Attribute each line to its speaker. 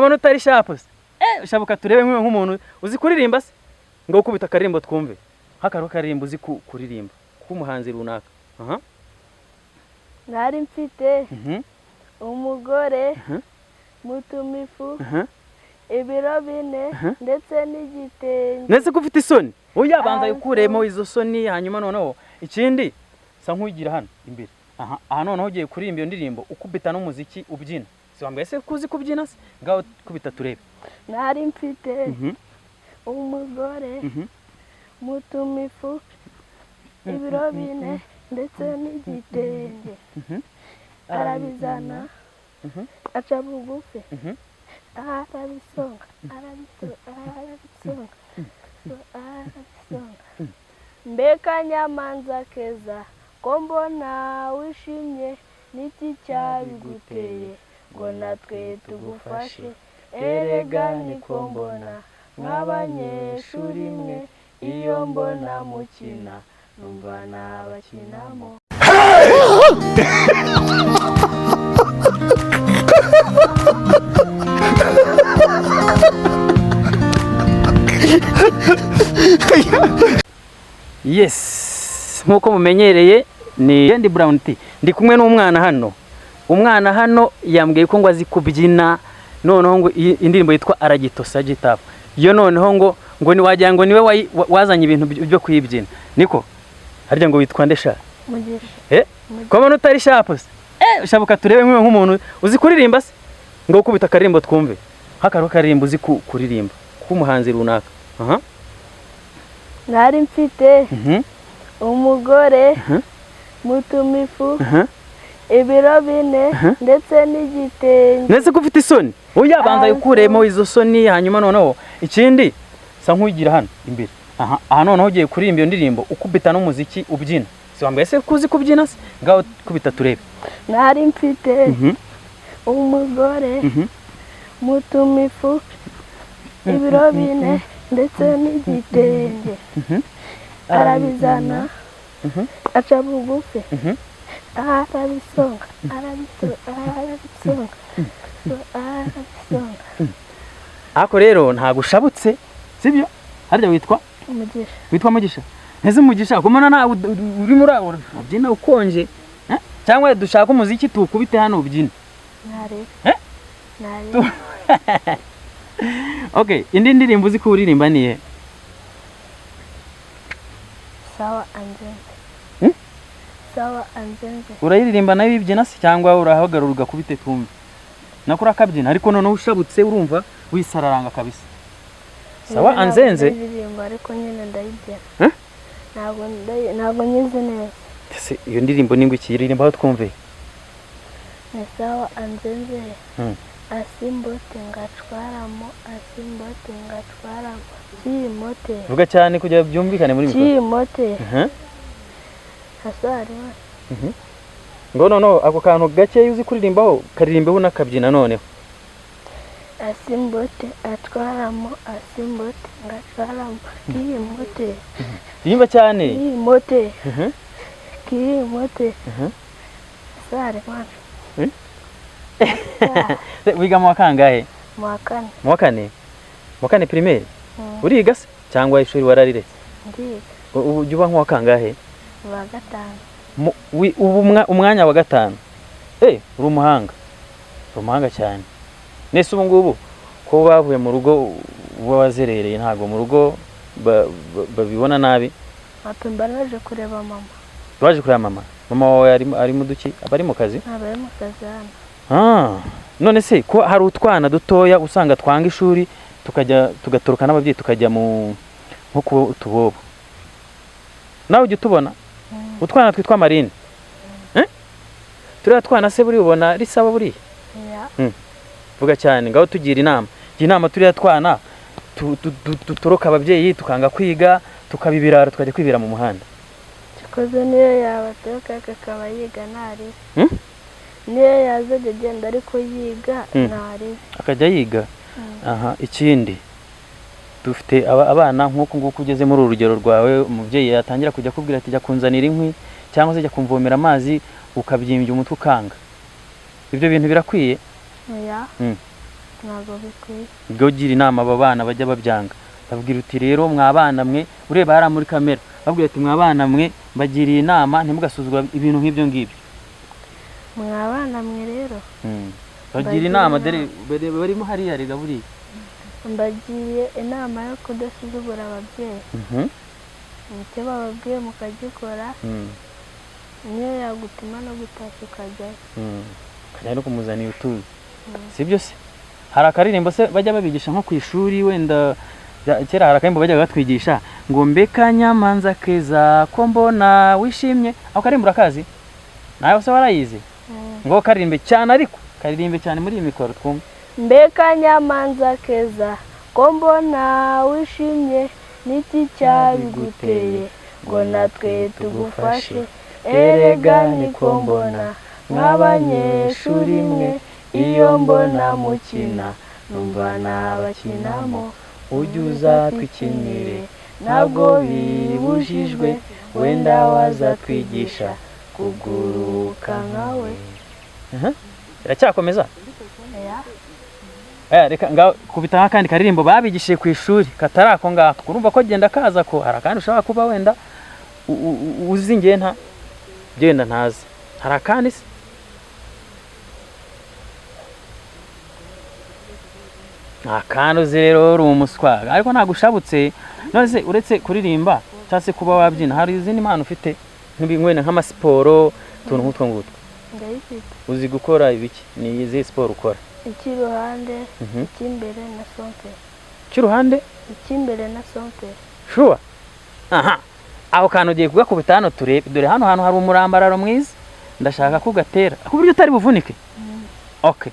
Speaker 1: Ubona utari sharp se shabuka turebe nk'umuntu uzi kuririmba se ngo ukubita akarimbo twumve hakaro karimbo uzi kuririmba k'umuhanzi runaka.
Speaker 2: Nari mfite umugore mutumifu ibiro bine ndetse n'igitenge.
Speaker 1: Nese kufite isoni oya banza yukuremo izo soni hanyuma noneho ikindi sa nk'ugira hano imbere aha noneho ugiye kuririmba iyo ndirimbo ukubita n'umuziki ubyina si wambaye se kuzi kubyina se ngaho kubita turebe.
Speaker 2: Nari mfite umugore mutumifu ibiro bine ndetse n'igitenge arabizana aca bugufi arabisonga mbeka nyamanza keza ko mbona wishimye n'iki cyabiguteye ngo natwe tugufashe erega niko mbona nk'abanyeshuri mwe iyo mbona mukina numva nabakinamo.
Speaker 1: Yes, nkuko mumenyereye ni Andy Brown T. Ndi kumwe n'umwana hano. Umwana hano yambwiye ko ngo azi kubyina noneho ngo indirimbo yitwa Aragitosa gitabo. Yo noneho ngo ni wagira ngo niwe wazanye ibintu byo kuyibyina. Niko harya ngo witwa ndesha
Speaker 2: Mugisha.
Speaker 1: Kwa muntu utari sharp se shabuka turebe nk'umuntu uzi kuririmba se ngo ukubita akarimbo twumve hakaro karimbo uzi kuririmba k'umuhanzi runaka.
Speaker 2: Nari mfite umugore mutumifu ibiro bine ndetse n'igitenge.
Speaker 1: Nese kufite isoni oya banza yukuremo izo soni hanyuma noneho ikindi sa nk'ugira hano imbere aha noneho ugiye kuririmba iyo ndirimbo ukubita n'umuziki ubyina si wambaye se kuzi kubyina se ngaho kubita turebe.
Speaker 2: Nari mfite umugore mutumifu ibiro bine ndetse n'igitenge arabizana aca bugufi arabisonga
Speaker 1: ako rero ntago ushabutse sibyo harya witwa
Speaker 2: Mugisha.
Speaker 1: Witwa Mugisha nteze Mugisha kumana na uri muri ubyina ukonje cyangwa dushaka umuziki tukubite hano ubyina
Speaker 2: nari
Speaker 1: Okay, indi ndirimbo uzi kuririmba niye?
Speaker 2: Sawa Anzenze. Sawa Anzenze.
Speaker 1: Urayiririmba nayo ibyina se cyangwa urahagarura ugakubite twumve? Nakura kabyina ariko noneho ushabutse urumva wisararanga kabisa. Sawa Anzenze.
Speaker 2: Ndirimbo ariko nyine ndayibyina. Ntabwo nyize neza.
Speaker 1: Ese iyo ndirimbo ningo ikiririmba aho twumve?
Speaker 2: Ni Sawa Anzenze. Asimbote ngatwaramo Chimote.
Speaker 1: Vuga cyane kujya byumvikane muri mikoro.
Speaker 2: Chimote. Hasari.
Speaker 1: No ako kantu gake yuzi kuririmbaho karirimbeho nakabyina noneho.
Speaker 2: Asimbote atwaramo ngatwaramo Chimote.
Speaker 1: Yimba cyane.
Speaker 2: Chimote. Chimote. Hasari mwana.
Speaker 1: Wiga mu wakangahe?
Speaker 2: Mu
Speaker 1: wakane primaire. Uriga se cyangwa ishuri warariretse?
Speaker 2: Ndiga.
Speaker 1: Ujya uba nk'uwakangahe?
Speaker 2: Wa gatanu.
Speaker 1: Ubu umwanya wa gatanu. Uri umuhanga cyane. Nese ubu ngubu ko bavuye mu rugo wazerereye ntago mu rugo babibona nabi.
Speaker 2: Atumba naje kureba mama.
Speaker 1: Waje kureba mama? Mama wawe ari mu duki? Abari mu kazi?
Speaker 2: Abari mu kazi hano.
Speaker 1: None se ko hari utwana dutoya usanga twanga ishuri tugatoroka n'ababyeyi tukajya mu nko tubobo. Nawe ujye tubona utwana twitwa Marine. Turiya twana se buri ubona risaba buri? Vuga cyane ngaho tugira inama turiya twana tutoroka ababyeyi tukanga kwiga tukabibirara tukajya kwibira mu muhanda.
Speaker 2: Cikoze niyo yabatoroka akaba yiga nari. Niyo yazaje genda ariko yiga nari.
Speaker 1: Akajya yiga. Ikindi dufite abana nk'uko nguko ugeze muri urugero rwawe umubyeyi yatangira kujya kubwira ati jya kunzanira inkwi cyangwa se jya kumvomera amazi ukabyimbya umutwe ukanga. Ibyo bintu birakwiye?
Speaker 2: ntabwo bikwiye.
Speaker 1: ubwo ugira inama aba bana bajya babyanga, babwira uti rero mwabana mwe, ureba hariya muri kamera, babwira ati mwabana mwe mbagiriye inama ntimugasuzugura ibintu nk'ibyo ngibyo.
Speaker 2: Mwabana mwe rero
Speaker 1: bagira inama dore barimo hariya rega buriya.
Speaker 2: mbagiriye inama yo kudasuzugura ababyeyi. icyo bababwiye mukagikora, niyo yagutuma no gutashya ukajyayo.
Speaker 1: ukajya no kumuzanira utuzi, sibyo se? hari akaririmbo se bajya babigisha nko ku ishuri wenda kera, hari akaririmbo bajyaga batwigisha ngo mbe kanyamanza keza ko mbona wishimye. ako karirimbo urakazi nawe se warayize? ngo karirimbe cyane, ariko karirimbe cyane muri iyi mikoro twumve.
Speaker 2: Mbe kanyamanza keza ko mbona wishimye, n'iki cyabiguteye ngo natwe tugufashe, erega niko mbona nk'abanyeshuri mwe, iyo mbona mukina numva nabakinamo, ujye uza twikinire ntabwo bibujijwe, wenda wazatwigisha kuguruka nkawe.
Speaker 1: iracyakomeza? reka ngaho kubita nk'akandi karirimbo babigishije ku ishuri katari ako ngako, urumva ko genda kaza ko hari akandi ushobora kuba wenda uzi ngiye genda ntazi. hari akandi se? akandi uzi rero uri umuswa ariko ntabwo ushabutse. none se uretse kuririmba cyangwa se kuba wabyina, hari izindi mpano ufite nk'ibinkwene nk'amasiporo, utuntu nk'utwo ngutwo?
Speaker 2: Ndayifite.
Speaker 1: uzi gukora ibiki? ni izihe siporo ukora?
Speaker 2: icy'iruhande, icy'imbere na somperi.
Speaker 1: icy'iruhande,
Speaker 2: icy'imbere na somperi.
Speaker 1: shuwa? aha, aho kantu ugiye kugakubita hano turebe. dore hano hantu hari umurambararo mwiza, ndashaka ko ugatera ku buryo utari buvunike. okay,